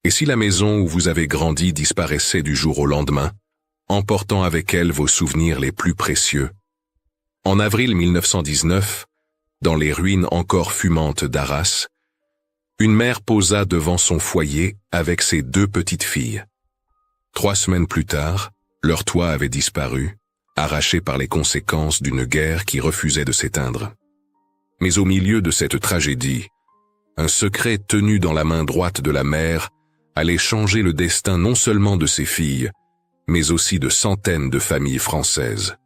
Et si la maison où vous avez grandi disparaissait du jour au lendemain, emportant avec elle vos souvenirs les plus précieux? En avril 1919, dans les ruines encore fumantes d'Arras, une mère posa devant son foyer avec ses 2 petites filles. 3 semaines plus tard, leur toit avait disparu, arraché par les conséquences d'une guerre qui refusait de s'éteindre. Mais au milieu de cette tragédie, un secret tenu dans la main droite de la mère allait changer le destin non seulement de ses filles, mais aussi de centaines de familles françaises.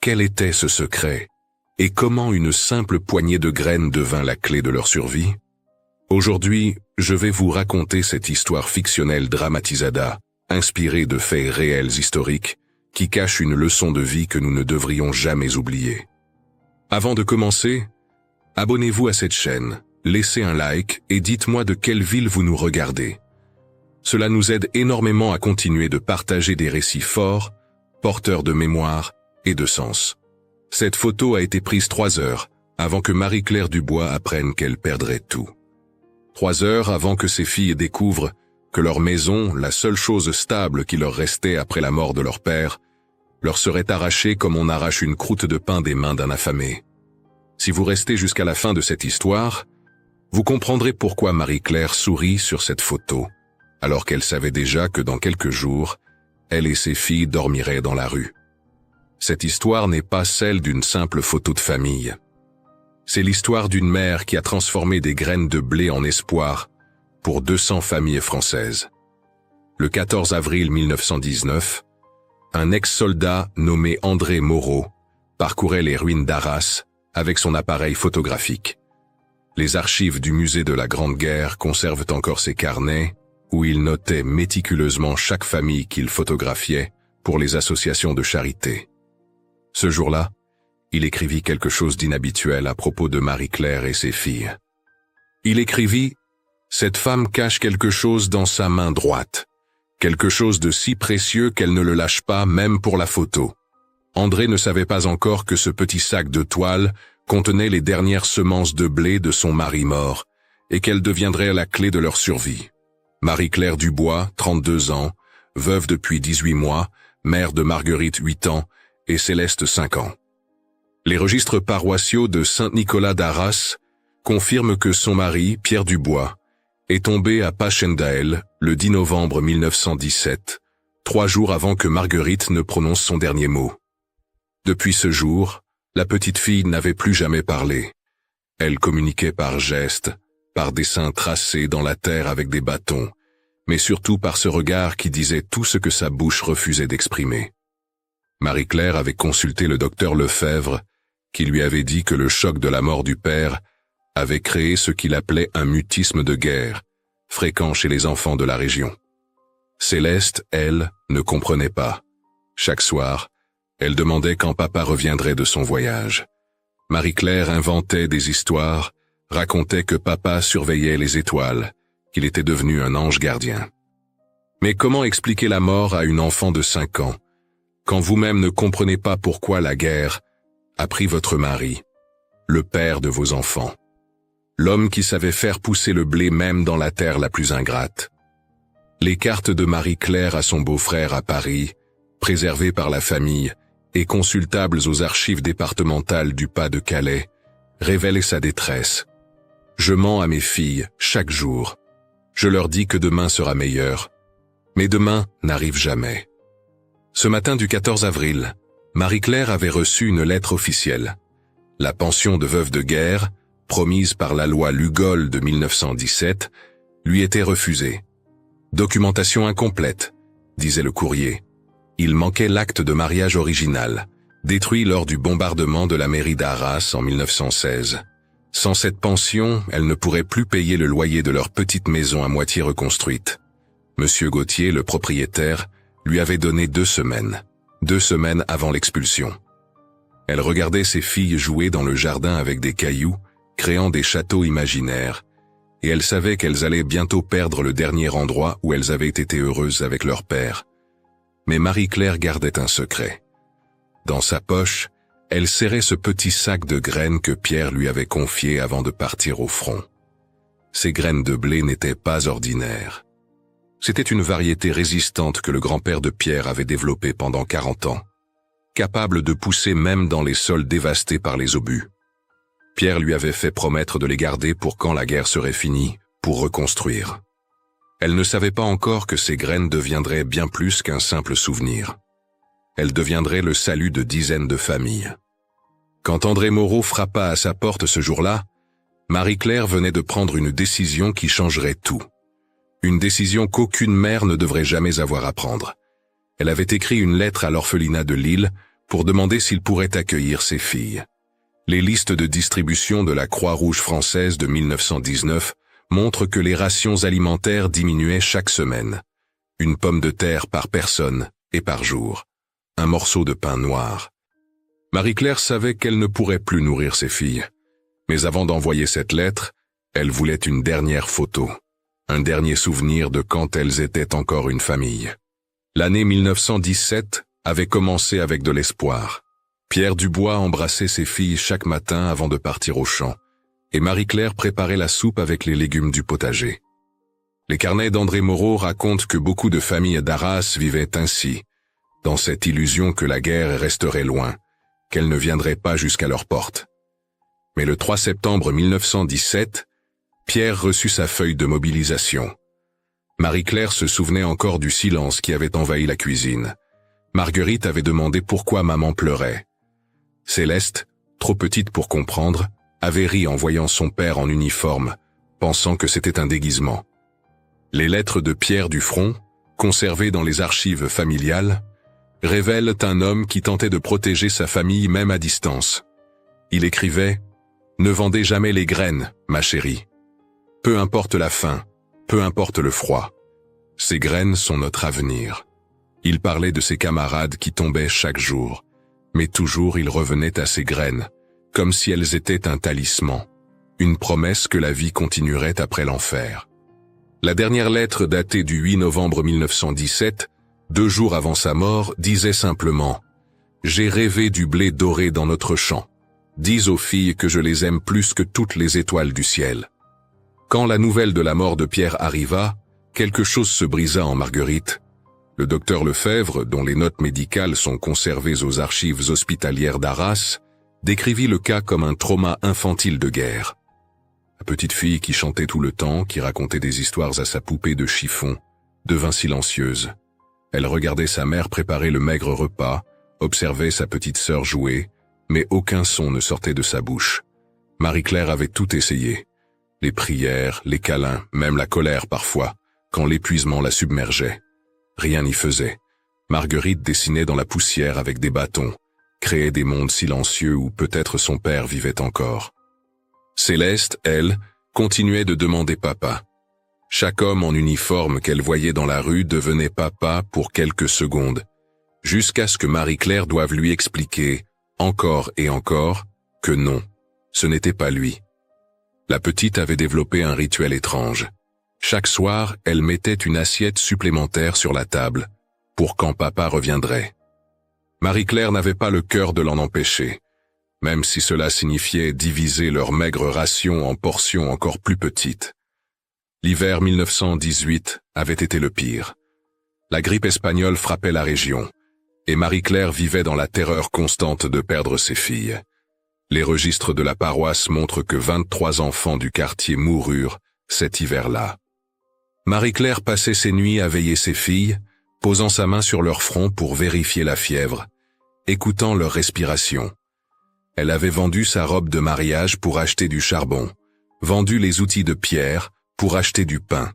Quel était ce secret, et comment une simple poignée de graines devint la clé de leur survie? Aujourd'hui, je vais vous raconter cette histoire fictionnelle dramatisada, inspirée de faits réels historiques, qui cache une leçon de vie que nous ne devrions jamais oublier. Avant de commencer, abonnez-vous à cette chaîne, laissez un like et dites-moi de quelle ville vous nous regardez. Cela nous aide énormément à continuer de partager des récits forts, porteurs de mémoire et de sens. Cette photo a été prise 3 heures avant que Marie-Claire Dubois apprenne qu'elle perdrait tout. 3 heures avant que ses filles découvrent que leur maison, la seule chose stable qui leur restait après la mort de leur père, leur serait arrachée comme on arrache une croûte de pain des mains d'un affamé. Si vous restez jusqu'à la fin de cette histoire, vous comprendrez pourquoi Marie-Claire sourit sur cette photo, alors qu'elle savait déjà que dans quelques jours, elle et ses filles dormiraient dans la rue. Cette histoire n'est pas celle d'une simple photo de famille. C'est l'histoire d'une mère qui a transformé des graines de blé en espoir pour 200 familles françaises. Le 14 avril 1919, un ex-soldat nommé André Moreau parcourait les ruines d'Arras avec son appareil photographique. Les archives du musée de la Grande Guerre conservent encore ses carnets où il notait méticuleusement chaque famille qu'il photographiait pour les associations de charité. Ce jour-là, il écrivit quelque chose d'inhabituel à propos de Marie-Claire et ses filles. Il écrivit « Cette femme cache quelque chose dans sa main droite, quelque chose de si précieux qu'elle ne le lâche pas même pour la photo. » André ne savait pas encore que ce petit sac de toile contenait les dernières semences de blé de son mari mort et qu'elle deviendrait la clé de leur survie. Marie-Claire Dubois, 32 ans, veuve depuis 18 mois, mère de Marguerite 8 ans et Céleste 5 ans. Les registres paroissiaux de Saint-Nicolas d'Arras confirment que son mari, Pierre Dubois, est tombé à Passchendaele le 10 novembre 1917, 3 jours avant que Marguerite ne prononce son dernier mot. Depuis ce jour, la petite fille n'avait plus jamais parlé. Elle communiquait par gestes, par dessins tracés dans la terre avec des bâtons, mais surtout par ce regard qui disait tout ce que sa bouche refusait d'exprimer. Marie-Claire avait consulté le docteur Lefebvre, qui lui avait dit que le choc de la mort du père avait créé ce qu'il appelait un mutisme de guerre, fréquent chez les enfants de la région. Céleste, elle, ne comprenait pas. Chaque soir, elle demandait quand papa reviendrait de son voyage. Marie-Claire inventait des histoires, racontait que papa surveillait les étoiles, qu'il était devenu un ange gardien. Mais comment expliquer la mort à une enfant de 5 ans, quand vous-même ne comprenez pas pourquoi la guerre a pris votre mari, le père de vos enfants, l'homme qui savait faire pousser le blé même dans la terre la plus ingrate? Les cartes de Marie-Claire à son beau-frère à Paris, préservées par la famille et consultables aux archives départementales du Pas-de-Calais, révélaient sa détresse. « Je mens à mes filles chaque jour. Je leur dis que demain sera meilleur. Mais demain n'arrive jamais. » Ce matin du 14 avril, Marie-Claire avait reçu une lettre officielle. La pension de veuve de guerre, promise par la loi Lugol de 1917, lui était refusée. Documentation incomplète, disait le courrier. Il manquait l'acte de mariage original, détruit lors du bombardement de la mairie d'Arras en 1916. Sans cette pension, elle ne pourrait plus payer le loyer de leur petite maison à moitié reconstruite. Monsieur Gauthier, le propriétaire, lui avait donné 2 semaines. 2 semaines avant l'expulsion. Elle regardait ses filles jouer dans le jardin avec des cailloux, créant des châteaux imaginaires, et elle savait qu'elles allaient bientôt perdre le dernier endroit où elles avaient été heureuses avec leur père. Mais Marie-Claire gardait un secret. Dans sa poche, elle serrait ce petit sac de graines que Pierre lui avait confié avant de partir au front. Ces graines de blé n'étaient pas ordinaires. C'était une variété résistante que le grand-père de Pierre avait développée pendant 40 ans, capable de pousser même dans les sols dévastés par les obus. Pierre lui avait fait promettre de les garder pour quand la guerre serait finie, pour reconstruire. Elle ne savait pas encore que ces graines deviendraient bien plus qu'un simple souvenir. Elles deviendraient le salut de dizaines de familles. Quand André Moreau frappa à sa porte ce jour-là, Marie-Claire venait de prendre une décision qui changerait tout. Une décision qu'aucune mère ne devrait jamais avoir à prendre. Elle avait écrit une lettre à l'orphelinat de Lille pour demander s'il pourrait accueillir ses filles. Les listes de distribution de la Croix-Rouge française de 1919 montrent que les rations alimentaires diminuaient chaque semaine. Une pomme de terre par personne et par jour. Un morceau de pain noir. Marie-Claire savait qu'elle ne pourrait plus nourrir ses filles. Mais avant d'envoyer cette lettre, elle voulait une dernière photo. Un dernier souvenir de quand elles étaient encore une famille. L'année 1917 avait commencé avec de l'espoir. Pierre Dubois embrassait ses filles chaque matin avant de partir au champ, et Marie-Claire préparait la soupe avec les légumes du potager. Les carnets d'André Moreau racontent que beaucoup de familles d'Arras vivaient ainsi, dans cette illusion que la guerre resterait loin, qu'elle ne viendrait pas jusqu'à leur porte. Mais le 3 septembre 1917, Pierre reçut sa feuille de mobilisation. Marie-Claire se souvenait encore du silence qui avait envahi la cuisine. Marguerite avait demandé pourquoi maman pleurait. Céleste, trop petite pour comprendre, avait ri en voyant son père en uniforme, pensant que c'était un déguisement. Les lettres de Pierre du front, conservées dans les archives familiales, révèlent un homme qui tentait de protéger sa famille même à distance. Il écrivait « Ne vendez jamais les graines, ma chérie. Peu importe la faim, peu importe le froid. Ces graines sont notre avenir. » Il parlait de ses camarades qui tombaient chaque jour, mais toujours il revenait à ces graines, comme si elles étaient un talisman, une promesse que la vie continuerait après l'enfer. La dernière lettre datée du 8 novembre 1917, 2 jours avant sa mort, disait simplement « J'ai rêvé du blé doré dans notre champ. Dis aux filles que je les aime plus que toutes les étoiles du ciel. » Quand la nouvelle de la mort de Pierre arriva, quelque chose se brisa en Marguerite. Le docteur Lefebvre, dont les notes médicales sont conservées aux archives hospitalières d'Arras, décrivit le cas comme un trauma infantile de guerre. La petite fille qui chantait tout le temps, qui racontait des histoires à sa poupée de chiffon, devint silencieuse. Elle regardait sa mère préparer le maigre repas, observait sa petite sœur jouer, mais aucun son ne sortait de sa bouche. Marie-Claire avait tout essayé. Les prières, les câlins, même la colère parfois, quand l'épuisement la submergeait. Rien n'y faisait. Marguerite dessinait dans la poussière avec des bâtons, créait des mondes silencieux où peut-être son père vivait encore. Céleste, elle, continuait de demander papa. Chaque homme en uniforme qu'elle voyait dans la rue devenait papa pour quelques secondes, jusqu'à ce que Marie-Claire doive lui expliquer, encore et encore, que non, ce n'était pas lui. La petite avait développé un rituel étrange. Chaque soir, elle mettait une assiette supplémentaire sur la table, pour quand papa reviendrait. Marie-Claire n'avait pas le cœur de l'en empêcher, même si cela signifiait diviser leur maigre ration en portions encore plus petites. L'hiver 1918 avait été le pire. La grippe espagnole frappait la région, et Marie-Claire vivait dans la terreur constante de perdre ses filles. Les registres de la paroisse montrent que 23 enfants du quartier moururent cet hiver-là. Marie-Claire passait ses nuits à veiller ses filles, posant sa main sur leur front pour vérifier la fièvre, écoutant leur respiration. Elle avait vendu sa robe de mariage pour acheter du charbon, vendu les outils de Pierre pour acheter du pain.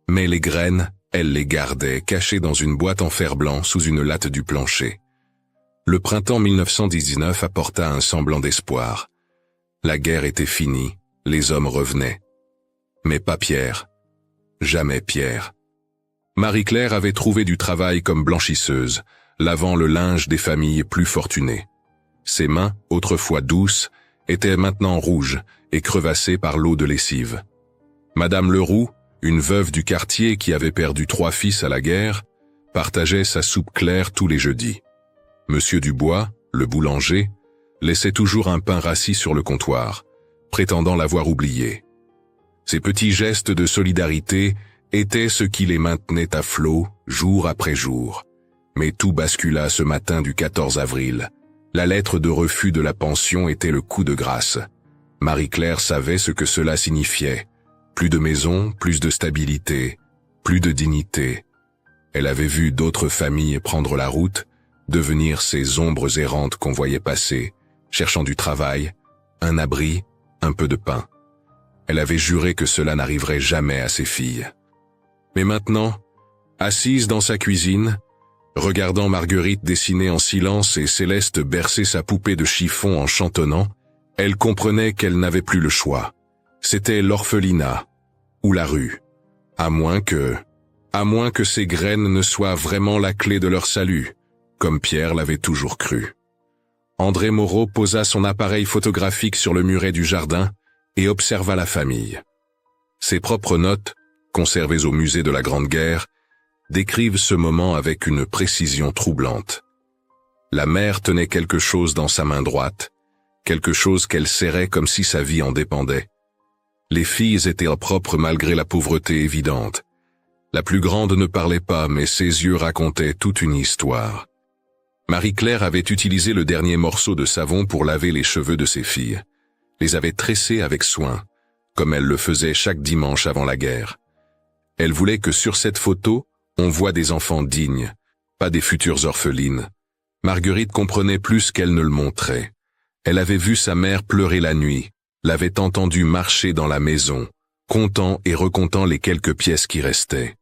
Mais les graines, elle les gardait cachées dans une boîte en fer-blanc sous une latte du plancher. Le printemps 1919 apporta un semblant d'espoir. La guerre était finie, les hommes revenaient. Mais pas Pierre. Jamais Pierre. Marie-Claire avait trouvé du travail comme blanchisseuse, lavant le linge des familles plus fortunées. Ses mains, autrefois douces, étaient maintenant rouges et crevassées par l'eau de lessive. Madame Leroux, une veuve du quartier qui avait perdu 3 fils à la guerre, partageait sa soupe claire tous les jeudis. Monsieur Dubois, le boulanger, laissait toujours un pain rassis sur le comptoir, prétendant l'avoir oublié. Ces petits gestes de solidarité était ce qui les maintenait à flot, jour après jour. Mais tout bascula ce matin du 14 avril. La lettre de refus de la pension était le coup de grâce. Marie-Claire savait ce que cela signifiait. Plus de maison, plus de stabilité, plus de dignité. Elle avait vu d'autres familles prendre la route, devenir ces ombres errantes qu'on voyait passer, cherchant du travail, un abri, un peu de pain. Elle avait juré que cela n'arriverait jamais à ses filles. Mais maintenant, assise dans sa cuisine, regardant Marguerite dessiner en silence et Céleste bercer sa poupée de chiffon en chantonnant, elle comprenait qu'elle n'avait plus le choix. C'était l'orphelinat, ou la rue. À moins que ces graines ne soient vraiment la clé de leur salut, comme Pierre l'avait toujours cru. André Moreau posa son appareil photographique sur le muret du jardin et observa la famille. Ses propres notes, conservées au musée de la Grande Guerre, décrivent ce moment avec une précision troublante. La mère tenait quelque chose dans sa main droite, quelque chose qu'elle serrait comme si sa vie en dépendait. Les filles étaient propres malgré la pauvreté évidente. La plus grande ne parlait pas, mais ses yeux racontaient toute une histoire. Marie-Claire avait utilisé le dernier morceau de savon pour laver les cheveux de ses filles, les avait tressés avec soin, comme elle le faisait chaque dimanche avant la guerre. Elle voulait que sur cette photo, on voit des enfants dignes, pas des futures orphelines. Marguerite comprenait plus qu'elle ne le montrait. Elle avait vu sa mère pleurer la nuit, l'avait entendu marcher dans la maison, comptant et recomptant les quelques pièces qui restaient.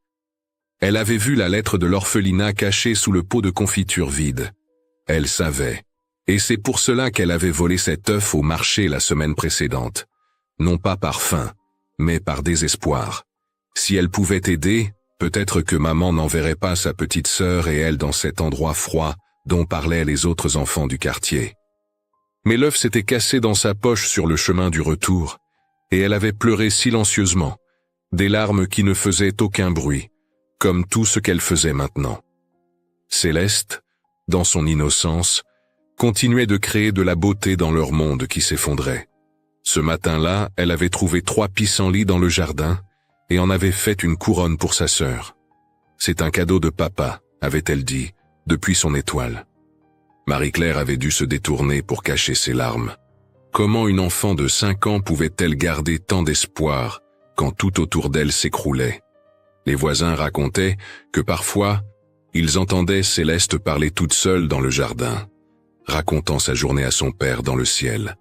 Elle avait vu la lettre de l'orphelinat cachée sous le pot de confiture vide. Elle savait. Et c'est pour cela qu'elle avait volé cet œuf au marché la semaine précédente. Non pas par faim, mais par désespoir. Si elle pouvait aider, peut-être que maman n'enverrait pas sa petite sœur et elle dans cet endroit froid dont parlaient les autres enfants du quartier. Mais l'œuf s'était cassé dans sa poche sur le chemin du retour, et elle avait pleuré silencieusement, des larmes qui ne faisaient aucun bruit, comme tout ce qu'elle faisait maintenant. Céleste, dans son innocence, continuait de créer de la beauté dans leur monde qui s'effondrait. Ce matin-là, elle avait trouvé 3 pissenlits dans le jardin et en avait fait une couronne pour sa sœur. C'est un cadeau de papa, avait-elle dit, depuis son étoile. Marie-Claire avait dû se détourner pour cacher ses larmes. Comment une enfant de 5 ans pouvait-elle garder tant d'espoir quand tout autour d'elle s'écroulait? Les voisins racontaient que parfois, ils entendaient Céleste parler toute seule dans le jardin, racontant sa journée à son père dans le ciel,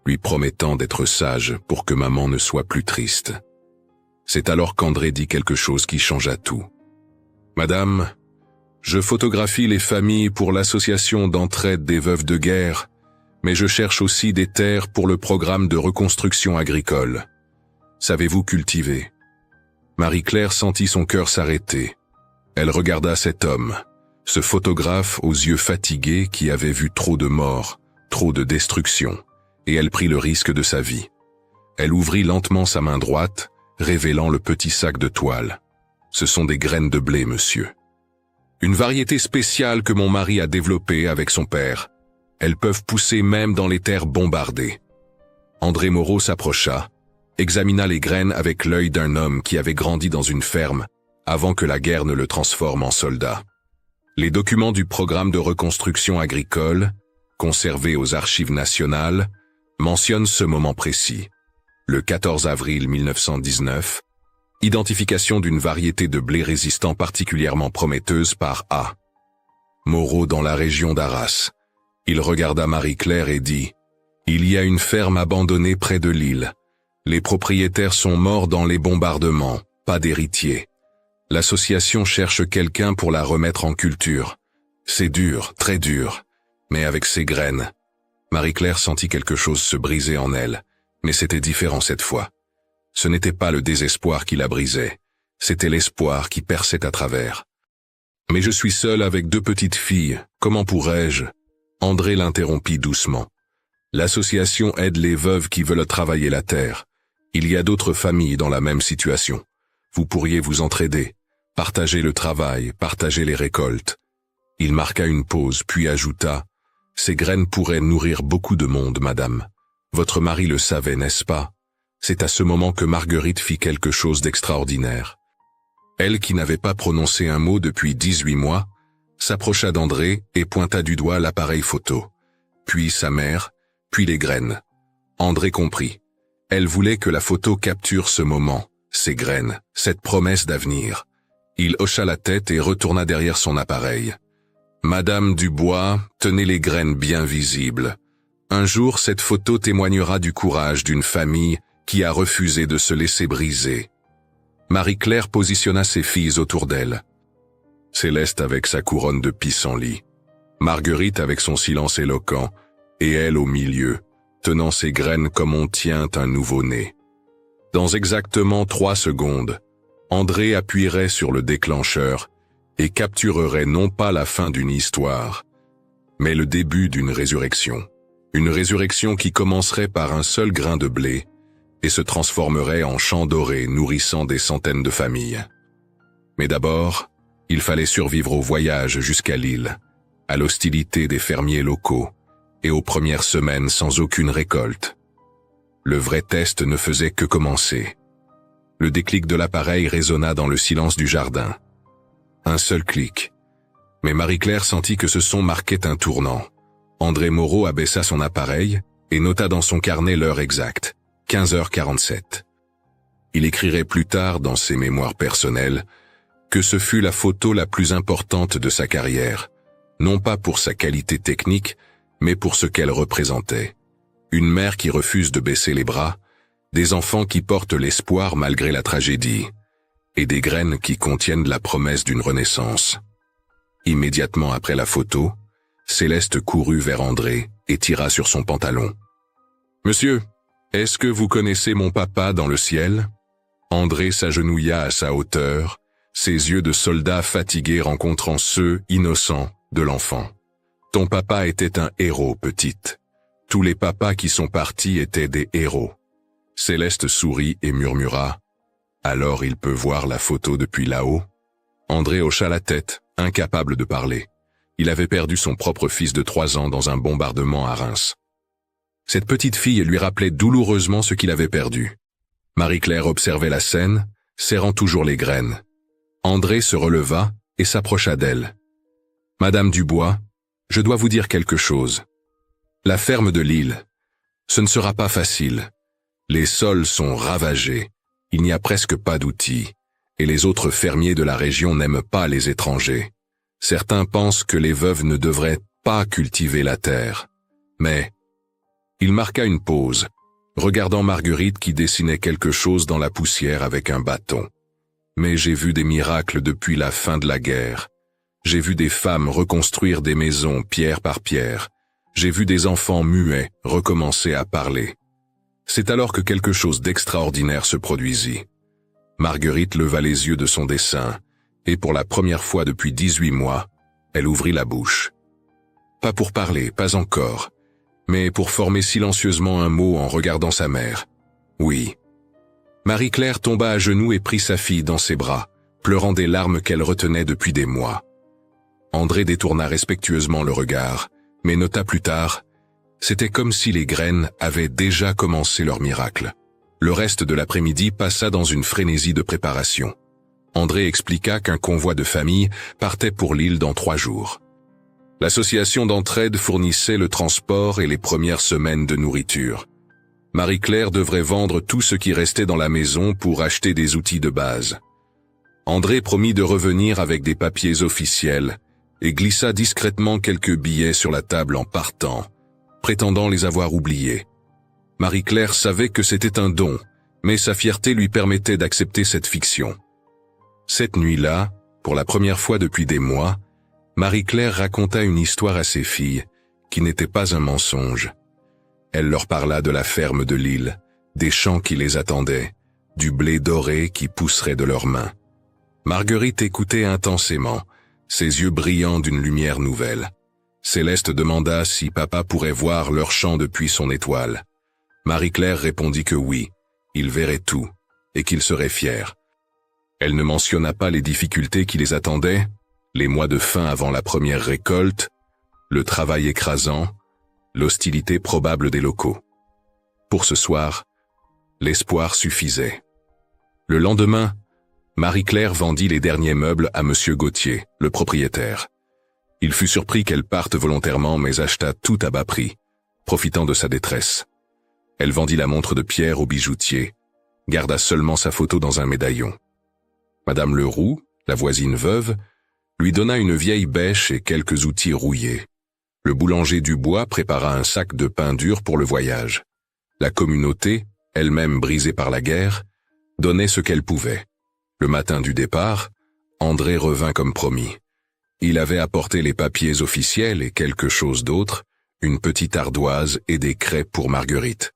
lui promettant d'être sage pour que maman ne soit plus triste. C'est alors qu'André dit quelque chose qui changea tout. « Madame, je photographie les familles pour l'association d'entraide des veuves de guerre, mais je cherche aussi des terres pour le programme de reconstruction agricole. Savez-vous cultiver ?» Marie-Claire sentit son cœur s'arrêter. Elle regarda cet homme, ce photographe aux yeux fatigués qui avait vu trop de morts, trop de destruction, et elle prit le risque de sa vie. Elle ouvrit lentement sa main droite, révélant le petit sac de toile. « Ce sont des graines de blé, monsieur. Une variété spéciale que mon mari a développée avec son père. Elles peuvent pousser même dans les terres bombardées. » André Moreau s'approcha, examina les graines avec l'œil d'un homme qui avait grandi dans une ferme avant que la guerre ne le transforme en soldat. Les documents du programme de reconstruction agricole, conservés aux archives nationales, mentionnent ce moment précis. Le 14 avril 1919, identification d'une variété de blé résistant particulièrement prometteuse par A. Moreau dans la région d'Arras. Il regarda Marie-Claire et dit « Il y a une ferme abandonnée près de l'île. Les propriétaires sont morts dans les bombardements, pas d'héritiers. L'association cherche quelqu'un pour la remettre en culture. C'est dur, très dur, mais avec ces graines. » Marie-Claire sentit quelque chose se briser en elle, mais c'était différent cette fois. Ce n'était pas le désespoir qui la brisait, c'était l'espoir qui perçait à travers. « Mais je suis seule avec 2 petites filles, comment pourrais-je » André l'interrompit doucement. « L'association aide les veuves qui veulent travailler la terre. Il y a d'autres familles dans la même situation. Vous pourriez vous entraider, partager le travail, partager les récoltes. » Il marqua une pause, puis ajouta « Ces graines pourraient nourrir beaucoup de monde, madame. Votre mari le savait, n'est-ce pas ?» C'est à ce moment que Marguerite fit quelque chose d'extraordinaire. Elle, qui n'avait pas prononcé un mot depuis 18 mois, s'approcha d'André et pointa du doigt l'appareil photo. Puis sa mère, puis les graines. André comprit. Elle voulait que la photo capture ce moment, ces graines, cette promesse d'avenir. Il hocha la tête et retourna derrière son appareil. Madame Dubois tenait les graines bien visibles. Un jour, cette photo témoignera du courage d'une famille qui a refusé de se laisser briser. Marie-Claire positionna ses filles autour d'elle. Céleste avec sa couronne de pissenlit, Marguerite avec son silence éloquent, et elle au milieu, tenant ses graines comme on tient un nouveau-né. Dans exactement 3 secondes, André appuierait sur le déclencheur et capturerait non pas la fin d'une histoire, mais le début d'une résurrection. Une résurrection qui commencerait par un seul grain de blé et se transformerait en champ doré nourrissant des centaines de familles. Mais d'abord, il fallait survivre au voyage jusqu'à l'île, à l'hostilité des fermiers locaux et aux premières semaines sans aucune récolte. Le vrai test ne faisait que commencer. Le déclic de l'appareil résonna dans le silence du jardin. Un seul clic. Mais Marie-Claire sentit que ce son marquait un tournant. André Moreau abaissa son appareil et nota dans son carnet l'heure exacte, 15h47. Il écrirait plus tard dans ses mémoires personnelles que ce fut la photo la plus importante de sa carrière, non pas pour sa qualité technique, mais pour ce qu'elle représentait. Une mère qui refuse de baisser les bras, des enfants qui portent l'espoir malgré la tragédie, et des graines qui contiennent la promesse d'une renaissance. Immédiatement après la photo, Céleste courut vers André et tira sur son pantalon. « Monsieur, est-ce que vous connaissez mon papa dans le ciel ?» André s'agenouilla à sa hauteur, ses yeux de soldat fatigué rencontrant ceux, innocents, de l'enfant. « Ton papa était un héros, petite. Tous les papas qui sont partis étaient des héros. » Céleste sourit et murmura « Alors il peut voir la photo depuis là-haut ?» André hocha la tête, incapable de parler. Il avait perdu son propre fils de 3 ans dans un bombardement à Reims. Cette petite fille lui rappelait douloureusement ce qu'il avait perdu. Marie-Claire observait la scène, serrant toujours les graines. André se releva et s'approcha d'elle. « Madame Dubois, je dois vous dire quelque chose. La ferme de l'île, ce ne sera pas facile. Les sols sont ravagés, il n'y a presque pas d'outils, et les autres fermiers de la région n'aiment pas les étrangers. Certains pensent que les veuves ne devraient pas cultiver la terre. Mais... » Il marqua une pause, regardant Marguerite qui dessinait quelque chose dans la poussière avec un bâton. « Mais j'ai vu des miracles depuis la fin de la guerre. J'ai vu des femmes reconstruire des maisons pierre par pierre. J'ai vu des enfants muets recommencer à parler. » C'est alors que quelque chose d'extraordinaire se produisit. Marguerite leva les yeux de son dessin, et pour la première fois depuis 18 mois, elle ouvrit la bouche. Pas pour parler, pas encore, mais pour former silencieusement un mot en regardant sa mère. Oui. Marie-Claire tomba à genoux et prit sa fille dans ses bras, pleurant des larmes qu'elle retenait depuis des mois. André détourna respectueusement le regard, mais nota plus tard, c'était comme si les graines avaient déjà commencé leur miracle. Le reste de l'après-midi passa dans une frénésie de préparation. André expliqua qu'un convoi de famille partait pour l'île dans 3 jours. L'association d'entraide fournissait le transport et les premières semaines de nourriture. Marie-Claire devrait vendre tout ce qui restait dans la maison pour acheter des outils de base. André promit de revenir avec des papiers officiels et glissa discrètement quelques billets sur la table en partant, prétendant les avoir oubliés. Marie-Claire savait que c'était un don, mais sa fierté lui permettait d'accepter cette fiction. Cette nuit-là, pour la première fois depuis des mois, Marie-Claire raconta une histoire à ses filles, qui n'était pas un mensonge. Elle leur parla de la ferme de l'île, des champs qui les attendaient, du blé doré qui pousserait de leurs mains. Marguerite écoutait intensément, ses yeux brillants d'une lumière nouvelle. Céleste demanda si papa pourrait voir leur champ depuis son étoile. Marie-Claire répondit que oui, il verrait tout, et qu'il serait fier. Elle ne mentionna pas les difficultés qui les attendaient, les mois de faim avant la première récolte, le travail écrasant, l'hostilité probable des locaux. Pour ce soir, l'espoir suffisait. Le lendemain, Marie-Claire vendit les derniers meubles à Monsieur Gauthier, le propriétaire. Il fut surpris qu'elle parte volontairement mais acheta tout à bas prix, profitant de sa détresse. Elle vendit la montre de Pierre au bijoutier, garda seulement sa photo dans un médaillon. Madame Leroux, la voisine veuve, lui donna une vieille bêche et quelques outils rouillés. Le boulanger Dubois prépara un sac de pain dur pour le voyage. La communauté, elle-même brisée par la guerre, donnait ce qu'elle pouvait. Le matin du départ, André revint comme promis. Il avait apporté les papiers officiels et quelque chose d'autre, une petite ardoise et des craies pour Marguerite.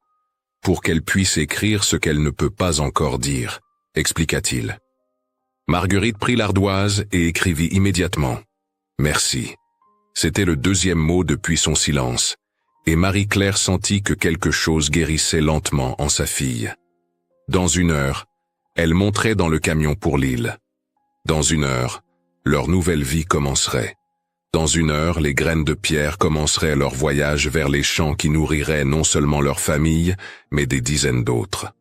Pour qu'elle puisse écrire ce qu'elle ne peut pas encore dire, expliqua-t-il. Marguerite prit l'ardoise et écrivit immédiatement. « Merci ». C'était le deuxième mot depuis son silence, et Marie-Claire sentit que quelque chose guérissait lentement en sa fille. Dans 1 heure, elle monterait dans le camion pour Lille. Dans 1 heure, leur nouvelle vie commencerait. Dans 1 heure, les graines de pierre commenceraient leur voyage vers les champs qui nourriraient non seulement leur famille, mais des dizaines d'autres.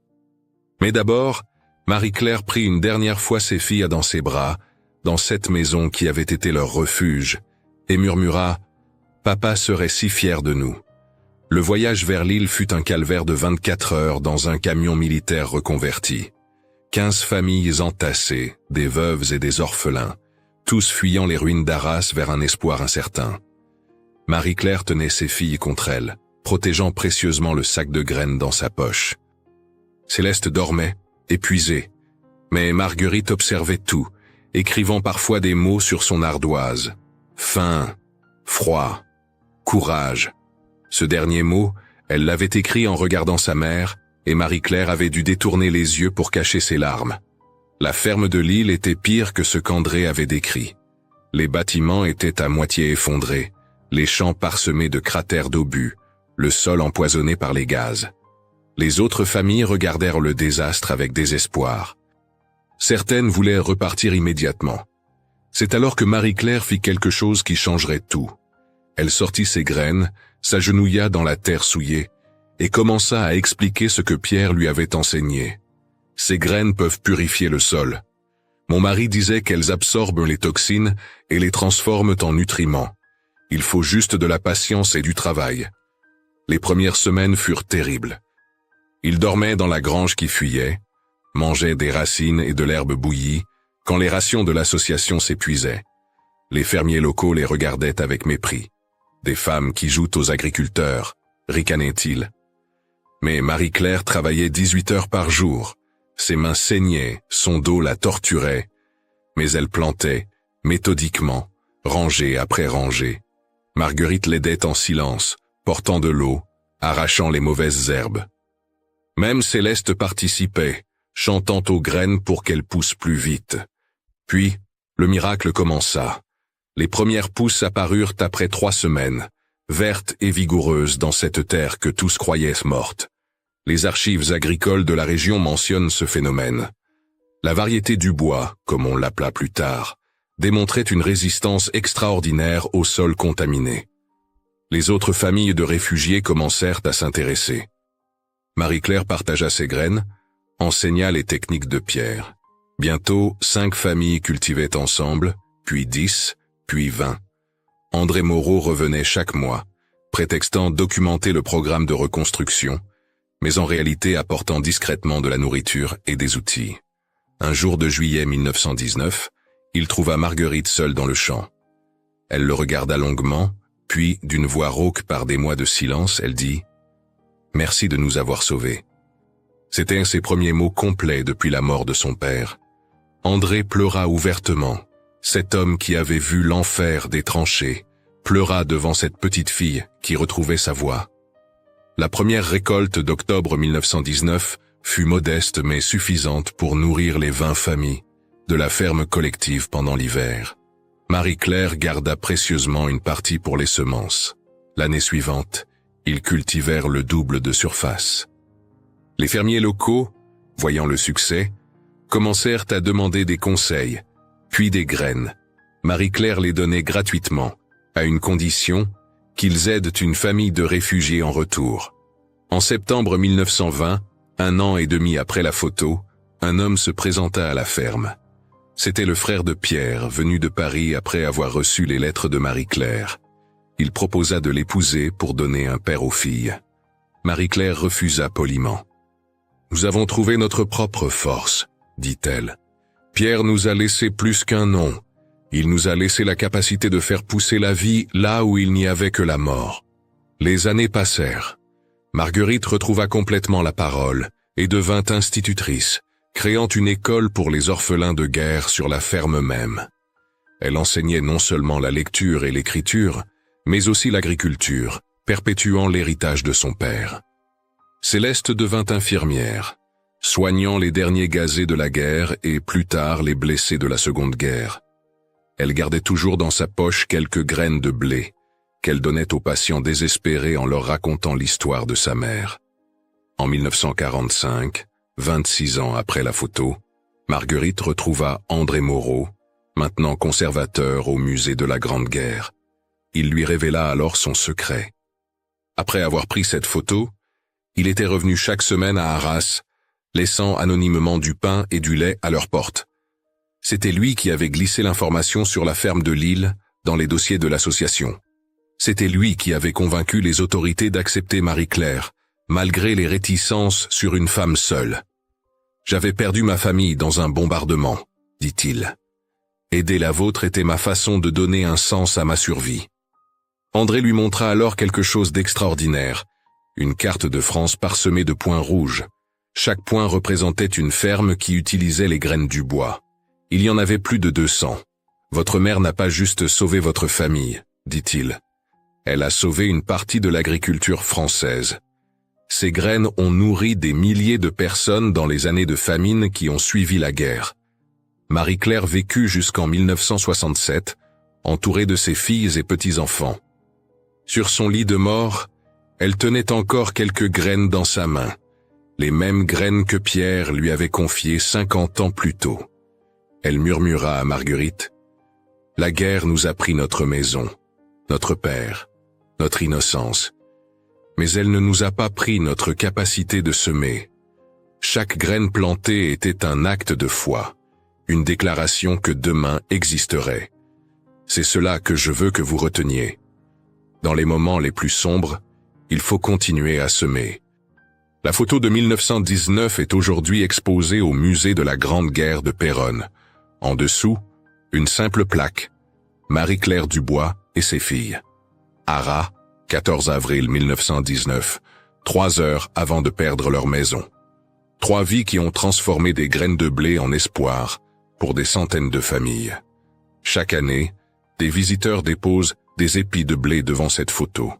Mais d'abord, Marie-Claire prit une dernière fois ses filles dans ses bras, dans cette maison qui avait été leur refuge, et murmura « Papa serait si fier de nous ». Le voyage vers Lille fut un calvaire de 24 heures dans un camion militaire reconverti. 15 familles entassées, des veuves et des orphelins, tous fuyant les ruines d'Arras vers un espoir incertain. Marie-Claire tenait ses filles contre elle, protégeant précieusement le sac de graines dans sa poche. Céleste dormait, épuisée, mais Marguerite observait tout, écrivant parfois des mots sur son ardoise. Faim, froid, courage. Ce dernier mot, elle l'avait écrit en regardant sa mère, et Marie-Claire avait dû détourner les yeux pour cacher ses larmes. La ferme de Lille était pire que ce qu'André avait décrit. Les bâtiments étaient à moitié effondrés, les champs parsemés de cratères d'obus, le sol empoisonné par les gaz. Les autres familles regardèrent le désastre avec désespoir. Certaines voulaient repartir immédiatement. C'est alors que Marie-Claire fit quelque chose qui changerait tout. Elle sortit ses graines, s'agenouilla dans la terre souillée, et commença à expliquer ce que Pierre lui avait enseigné. Ces graines peuvent purifier le sol. Mon mari disait qu'elles absorbent les toxines et les transforment en nutriments. Il faut juste de la patience et du travail. Les premières semaines furent terribles. Il dormait dans la grange qui fuyait, mangeait des racines et de l'herbe bouillie, quand les rations de l'association s'épuisaient. Les fermiers locaux les regardaient avec mépris. Des femmes qui jouent aux agriculteurs, ricanaient-ils. Mais Marie-Claire travaillait 18 heures par jour. Ses mains saignaient, son dos la torturait. Mais elle plantait, méthodiquement, rangée après rangée. Marguerite l'aidait en silence, portant de l'eau, arrachant les mauvaises herbes. Même Céleste participait, chantant aux graines pour qu'elles poussent plus vite. Puis, le miracle commença. Les premières pousses apparurent après 3 semaines, vertes et vigoureuses dans cette terre que tous croyaient morte. Les archives agricoles de la région mentionnent ce phénomène. La variété du bois, comme on l'appela plus tard, démontrait une résistance extraordinaire aux sols contaminés. Les autres familles de réfugiés commencèrent à s'intéresser. Marie-Claire partagea ses graines, enseigna les techniques de Pierre. Bientôt, 5 familles cultivaient ensemble, puis 10, puis 20. André Moreau revenait chaque mois, prétextant documenter le programme de reconstruction, mais en réalité apportant discrètement de la nourriture et des outils. Un jour de juillet 1919, il trouva Marguerite seule dans le champ. Elle le regarda longuement, puis, d'une voix rauque par des mois de silence, elle dit « Merci de nous avoir sauvés ». C'étaient ses premiers mots complets depuis la mort de son père. André pleura ouvertement. Cet homme qui avait vu l'enfer des tranchées pleura devant cette petite fille qui retrouvait sa voix. La première récolte d'octobre 1919 fut modeste mais suffisante pour nourrir les 20 familles de la ferme collective pendant l'hiver. Marie-Claire garda précieusement une partie pour les semences. L'année suivante, ils cultivèrent le double de surface. Les fermiers locaux, voyant le succès, commencèrent à demander des conseils, puis des graines. Marie-Claire les donnait gratuitement, à une condition, qu'ils aident une famille de réfugiés en retour. En septembre 1920, 1 an et demi après la photo, un homme se présenta à la ferme. C'était le frère de Pierre, venu de Paris après avoir reçu les lettres de Marie-Claire. Il proposa de l'épouser pour donner un père aux filles. Marie-Claire refusa poliment. « Nous avons trouvé notre propre force, dit-elle. Pierre nous a laissé plus qu'un nom. Il nous a laissé la capacité de faire pousser la vie là où il n'y avait que la mort. » Les années passèrent. Marguerite retrouva complètement la parole et devint institutrice, créant une école pour les orphelins de guerre sur la ferme même. Elle enseignait non seulement la lecture et l'écriture, mais aussi l'agriculture, perpétuant l'héritage de son père. Céleste devint infirmière, soignant les derniers gazés de la guerre et plus tard les blessés de la Seconde Guerre. Elle gardait toujours dans sa poche quelques graines de blé, qu'elle donnait aux patients désespérés en leur racontant l'histoire de sa mère. En 1945, 26 ans après la photo, Marguerite retrouva André Moreau, maintenant conservateur au musée de la Grande Guerre. Il lui révéla alors son secret. Après avoir pris cette photo, il était revenu chaque semaine à Arras, laissant anonymement du pain et du lait à leur porte. C'était lui qui avait glissé l'information sur la ferme de Lille dans les dossiers de l'association. C'était lui qui avait convaincu les autorités d'accepter Marie-Claire, malgré les réticences sur une femme seule. « J'avais perdu ma famille dans un bombardement, dit-il. Aider la vôtre était ma façon de donner un sens à ma survie. » André lui montra alors quelque chose d'extraordinaire, une carte de France parsemée de points rouges. Chaque point représentait une ferme qui utilisait les graines du bois. Il y en avait plus de 200. « Votre mère n'a pas juste sauvé votre famille, dit-il. Elle a sauvé une partie de l'agriculture française. Ces graines ont nourri des milliers de personnes dans les années de famine qui ont suivi la guerre. » Marie-Claire vécut jusqu'en 1967, entourée de ses filles et petits-enfants. Sur son lit de mort, elle tenait encore quelques graines dans sa main, les mêmes graines que Pierre lui avait confiées 50 ans plus tôt. Elle murmura à Marguerite, « La guerre nous a pris notre maison, notre père, notre innocence. Mais elle ne nous a pas pris notre capacité de semer. Chaque graine plantée était un acte de foi, une déclaration que demain existerait. C'est cela que je veux que vous reteniez. Dans les moments les plus sombres, il faut continuer à semer. » La photo de 1919 est aujourd'hui exposée au musée de la Grande Guerre de Péronne. En dessous, une simple plaque. Marie-Claire Dubois et ses filles. Arras, 14 avril 1919, 3 heures avant de perdre leur maison. 3 vies qui ont transformé des graines de blé en espoir pour des centaines de familles. Chaque année, des visiteurs déposent des épis de blé devant cette photo,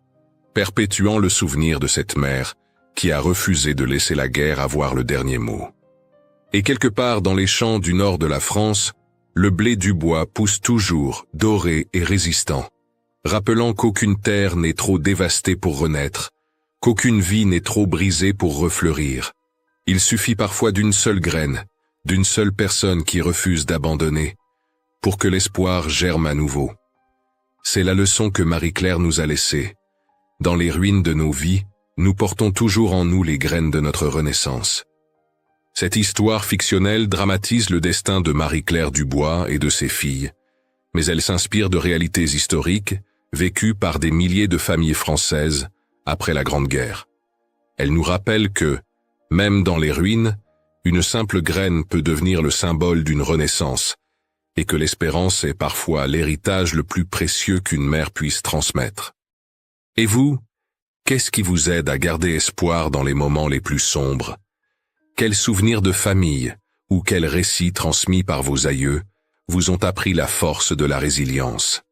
perpétuant le souvenir de cette mère qui a refusé de laisser la guerre avoir le dernier mot. Et quelque part dans les champs du nord de la France, le blé du bois pousse toujours, doré et résistant, rappelant qu'aucune terre n'est trop dévastée pour renaître, qu'aucune vie n'est trop brisée pour refleurir. Il suffit parfois d'une seule graine, d'une seule personne qui refuse d'abandonner, pour que l'espoir germe à nouveau. C'est la leçon que Marie-Claire nous a laissée. Dans les ruines de nos vies, nous portons toujours en nous les graines de notre renaissance. Cette histoire fictionnelle dramatise le destin de Marie-Claire Dubois et de ses filles, mais elle s'inspire de réalités historiques vécues par des milliers de familles françaises après la Grande Guerre. Elle nous rappelle que, même dans les ruines, une simple graine peut devenir le symbole d'une renaissance, et que l'espérance est parfois l'héritage le plus précieux qu'une mère puisse transmettre. Et vous, qu'est-ce qui vous aide à garder espoir dans les moments les plus sombres? Quels souvenirs de famille ou quels récits transmis par vos aïeux vous ont appris la force de la résilience?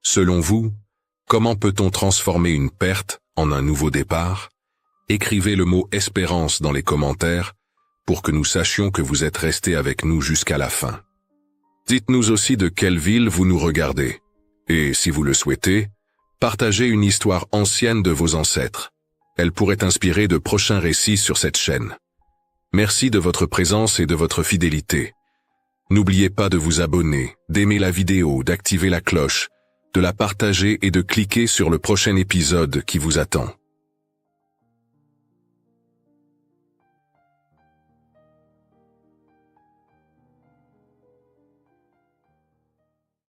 Selon vous, comment peut-on transformer une perte en un nouveau départ? Écrivez le mot espérance dans les commentaires pour que nous sachions que vous êtes restés avec nous jusqu'à la fin. Dites-nous aussi de quelle ville vous nous regardez. Et si vous le souhaitez, partagez une histoire ancienne de vos ancêtres. Elle pourrait inspirer de prochains récits sur cette chaîne. Merci de votre présence et de votre fidélité. N'oubliez pas de vous abonner, d'aimer la vidéo, d'activer la cloche, de la partager et de cliquer sur le prochain épisode qui vous attend.